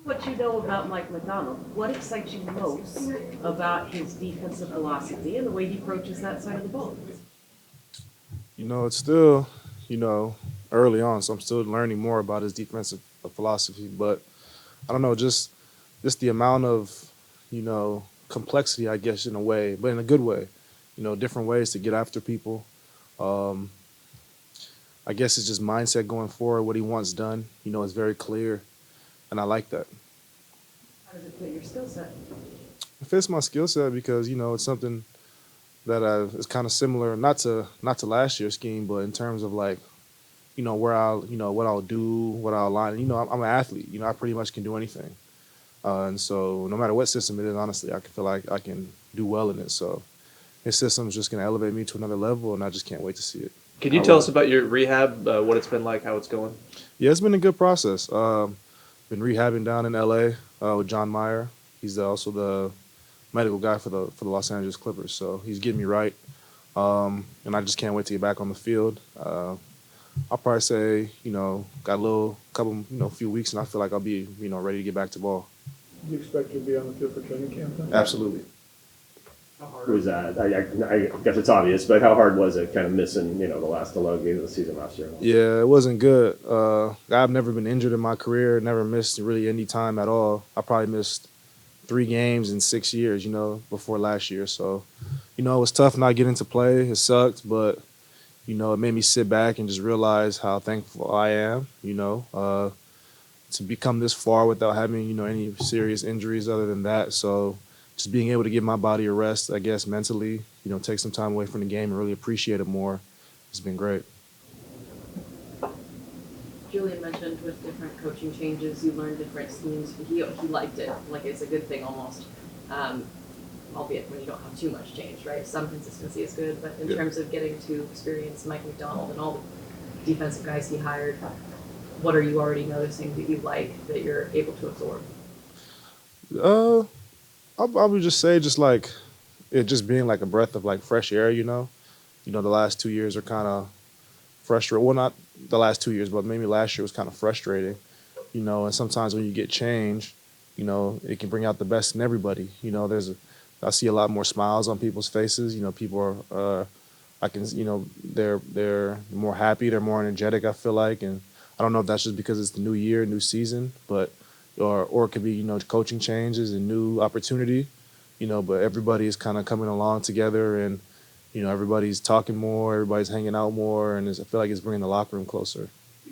What you know about Mike McDonald, what excites you most about his defensive philosophy and the way he approaches that side of the ball? It's still, you know, early on, so I'm still learning more about his defensive philosophy. But I don't know, just the amount of, complexity, I guess, in a way, but in a good way. Different ways to get after people. Um, I guess it's just mindset going forward. What he wants done, is very clear, and I like that. How does it fit your skill set? It fits my skill set because it's something that is kind of similar, not to last year's scheme, but in terms of like where I'll what I'll do, what I'll line. I'm an athlete. I pretty much can do anything, and so no matter what system it is, honestly, I can feel like I can do well in it. So his system is just going to elevate me to another level, and I just can't wait to see it. Can you I tell love us it. about your rehab, what it's been like, how it's going? Yeah, it's been a good process. Been rehabbing down in LA with John Meyer. He's also the medical guy for the Los Angeles Clippers. So he's getting me right, and I just can't wait to get back on the field. I'll probably say got a little couple few weeks, and I feel like I'll be ready to get back to ball. Do you expect to be on the field for training camp then? Absolutely. How hard was that? I guess it's obvious, but how hard was it kind of missing, the last 11 games of the season last year? Yeah, it wasn't good. I've never been injured in my career. Never missed really any time at all. I probably missed 3 games in 6 years, before last year. So, it was tough not getting to play. It sucked, but it made me sit back and just realize how thankful I am. To become this far without having any serious injuries other than that. So, just being able to give my body a rest, I guess mentally, take some time away from the game and really appreciate it more. It's been great. Julian mentioned with different coaching changes, you learn different schemes. He liked it, like it's a good thing almost, um, albeit when you don't have too much change, right? Some consistency is good, but in Yeah. terms of getting to experience Mike McDonald and all the defensive guys he hired, what are you already noticing that you like that you're able to absorb? Uh, I would just say just like it just being like a breath of like fresh air. The last 2 years are kind of frustrating. Well, not the last 2 years, but maybe last year was kind of frustrating. And sometimes when you get change, it can bring out the best in everybody. I see a lot more smiles on people's faces. People are, I can, they're more happy, they're more energetic. I feel like, and I don't know if that's just because it's the new year, new season, but or it could be coaching changes and new opportunity. But everybody is kind of coming along together, and everybody's talking more, everybody's hanging out more, and I feel like it's bringing the locker room closer.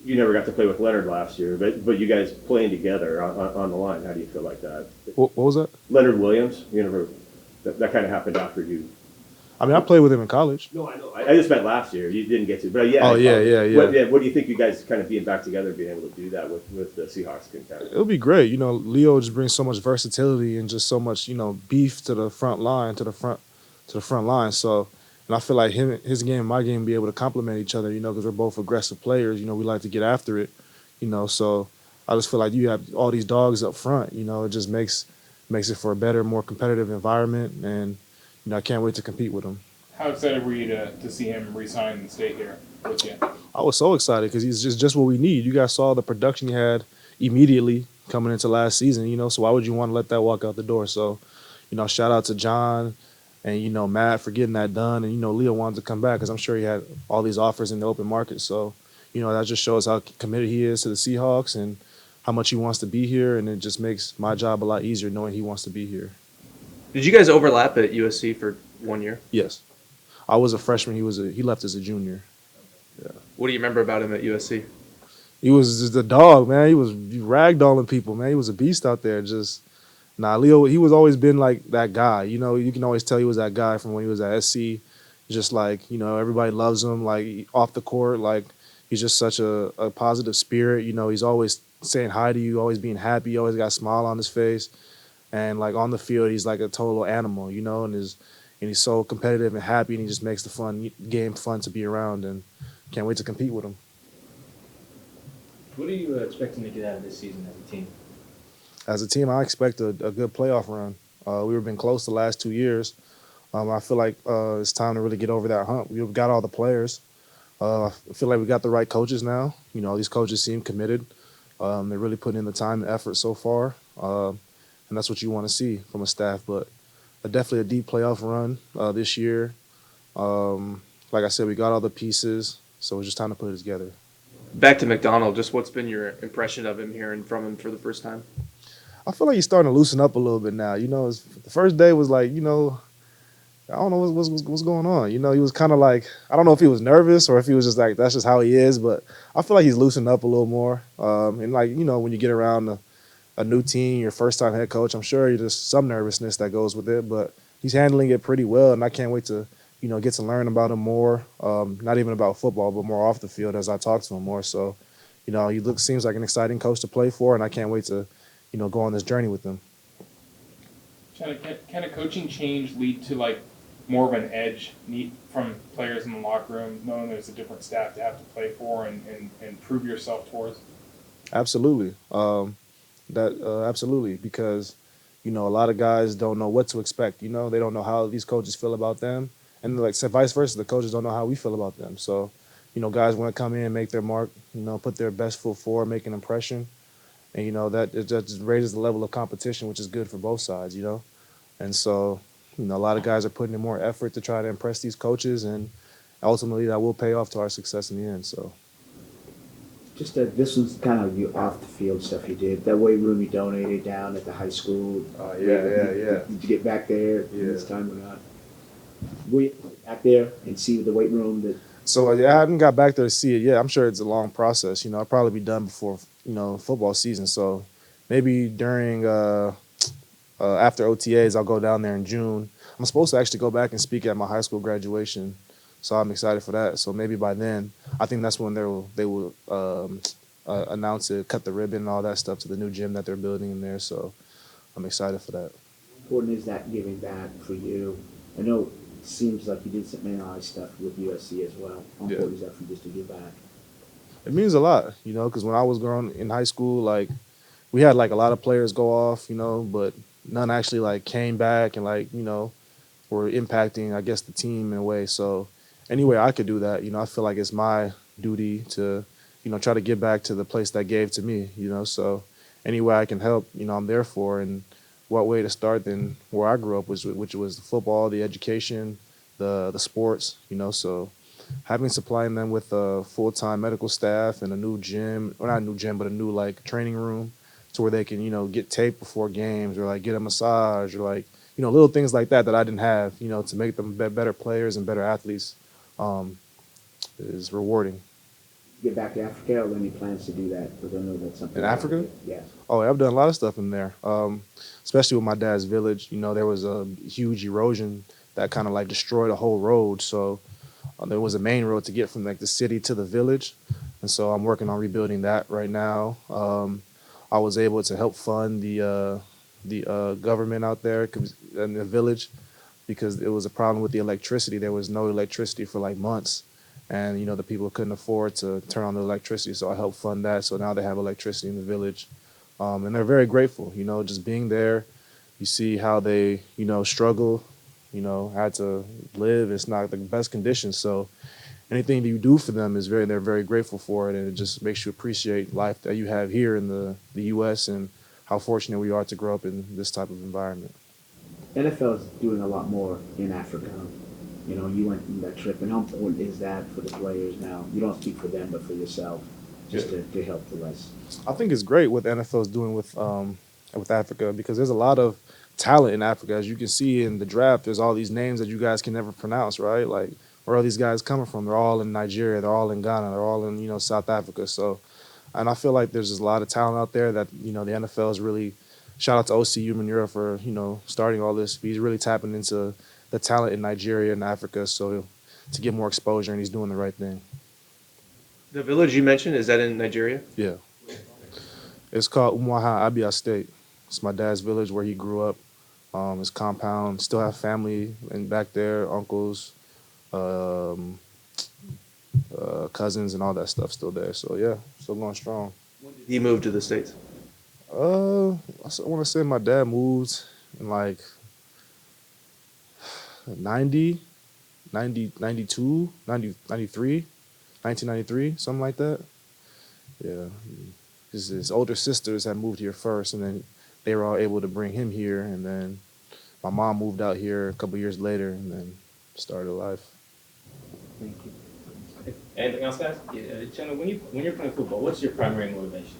You never got to play with Leonard last year, but you guys playing together on the line. How do you feel like that? What was that? Leonard Williams, you never that kind of happened after you. I mean, I played with him in college. No, I know. I just meant last year. You didn't get to, but yeah. Oh, yeah. What do you think you guys kind of being back together, being able to do that with the Seahawks can kind of? It'll be great. Leo just brings so much versatility and just so much, beef to the front line, to the front line. So, and I feel like his game, and my game, be able to complement each other. Because we're both aggressive players. We like to get after it. So I just feel like you have all these dogs up front. It just makes it for a better, more competitive environment, and I can't wait to compete with him. How excited were you to see him resign and stay here with you? I was so excited because he's just what we need. You guys saw the production he had immediately coming into last season, so why would you want to let that walk out the door? So, shout out to John and, Matt for getting that done. And, Leo wanted to come back because I'm sure he had all these offers in the open market. So, that just shows how committed he is to the Seahawks and how much he wants to be here. And it just makes my job a lot easier knowing he wants to be here. Did you guys overlap at USC for 1 year? Yes. I was a freshman. He left as a junior. Yeah. What do you remember about him at USC? He was just a dog, man. He was ragdolling people, man. He was a beast out there. Leo, he was always been like that guy. You can always tell he was that guy from when he was at SC. Just like, everybody loves him. Like, off the court, like, he's just such a positive spirit. He's always saying hi to you, always being happy, always got a smile on his face. And, like, on the field, he's like a total animal, and he's so competitive and happy, and he just makes the game fun to be around, and can't wait to compete with him. What are you expecting to get out of this season as a team? As a team, I expect a good playoff run. We've been close the last 2 years. I feel like it's time to really get over that hump. We've got all the players. I feel like we got the right coaches now. These coaches seem committed. They're really putting in the time and effort so far, and that's what you want to see from a staff. But definitely a deep playoff run this year. Like I said, we got all the pieces, so it's just time to put it together. Back to McDonald, just what's been your impression of him hearing from him for the first time? I feel like he's starting to loosen up a little bit now. The first day was like, I don't know what's going on. He was kind of like, I don't know if he was nervous or if he was just like, that's just how he is. But I feel like he's loosened up a little more. And like, when you get around a new team, your first time head coach, I'm sure there's some nervousness that goes with it. But he's handling it pretty well, and I can't wait to, get to learn about him more. Not even about football, but more off the field as I talk to him more. So, seems like an exciting coach to play for, and I can't wait to, go on this journey with him. Can a coaching change lead to like more of an edge from players in the locker room, knowing there's a different staff to have to play for and prove yourself towards? Absolutely. Absolutely, because a lot of guys don't know what to expect. They don't know how these coaches feel about them, and like vice versa, the coaches don't know how we feel about them. So, guys want to come in, make their mark, put their best foot forward, make an impression, and that it just raises the level of competition, which is good for both sides. And so, a lot of guys are putting in more effort to try to impress these coaches, and ultimately that will pay off to our success in the end. So. Just that this was kind of you off the field stuff you did. That weight room you donated down at the high school. Yeah. Did you get back there Yeah. this time or not? Were you back there and see the weight room that? So I haven't got back there to see it yet. I'm sure it's a long process. I'll probably be done before football season. So maybe during after OTAs, I'll go down there in June. I'm supposed to actually go back and speak at my high school graduation, so I'm excited for that. So maybe by then, I think that's when they will announce it, cut the ribbon, and all that stuff to the new gym that they're building in there. So I'm excited for that. How important is that giving back for you? I know it seems like you did some NIL stuff with USC as well. How important is that for you just to give back? It means a lot, because when I was growing in high school, like we had like a lot of players go off, but none actually like came back and like were impacting, I guess, the team in a way. So any way I could do that, I feel like it's my duty to, try to give back to the place that gave to me, So any way I can help, I'm there for. And what way to start than where I grew up, which was the football, the education, the sports, So supplying them with a full-time medical staff and a new gym, or not a new gym, but a new like training room to where they can, get taped before games or like get a massage or like, little things like that I didn't have, to make them better players and better athletes is rewarding. Get back to Africa, or any plans to do that? Because I know that's something. In Africa? Yes. Oh, I've done a lot of stuff in there, especially with my dad's village. There was a huge erosion that kind of like destroyed a whole road. So there was a main road to get from like the city to the village. And so I'm working on rebuilding that right now. I was able to help fund the government out there in the village because it was a problem with the electricity. There was no electricity for like months. And, the people couldn't afford to turn on the electricity. So I helped fund that. So now they have electricity in the village. And they're very grateful, just being there. You see how they, struggle, had to live. It's not the best conditions. So anything that you do for them they're very grateful for it. And it just makes you appreciate life that you have here in the U.S. and how fortunate we are to grow up in this type of environment. NFL is doing a lot more in Africa. You went on that trip, and how important is that for the players now? You don't speak for them, but for yourself, just to help the rest. I think it's great what the NFL is doing with Africa because there's a lot of talent in Africa. As you can see in the draft, there's all these names that you guys can never pronounce, right? Like, where are these guys coming from? They're all in Nigeria. They're all in Ghana. They're all in, South Africa. So, and I feel like there's just a lot of talent out there that, the NFL is really, shout out to OC Umanura for, starting all this. He's really tapping into the talent in Nigeria and Africa, so to get more exposure, and he's doing the right thing. The village you mentioned, is that in Nigeria? Yeah. It's called Umuaha Abia State. It's my dad's village where he grew up. His compound. Still have family back there, uncles, cousins, and all that stuff still there. So, yeah, still going strong. He moved to the States? I want to say my dad moved in like 90, 92, 90, 93, 1993, something like that. Yeah. his older sisters had moved here first, and then they were all able to bring him here, and then my mom moved out here a couple years later, and then started life. Thank you. Anything else, guys? Yeah, Uchenna, when you're playing football, what's your primary motivation?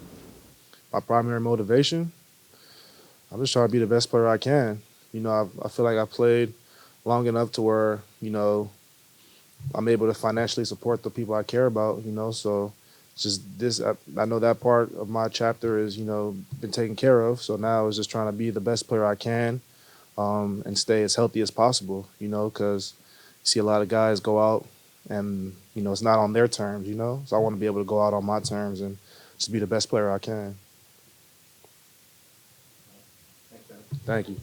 My primary motivation, I'm just trying to be the best player I can. You know, I feel like I played long enough to where, you know, I'm able to financially support the people I care about, you know, so it's just this, I know that part of my chapter is, you know, been taken care of. So now it's just trying to be the best player I can, and stay as healthy as possible, you know, because you see a lot of guys go out and, you know, it's not on their terms, you know, so I want to be able to go out on my terms and just be the best player I can. Thanks, man. Thank you.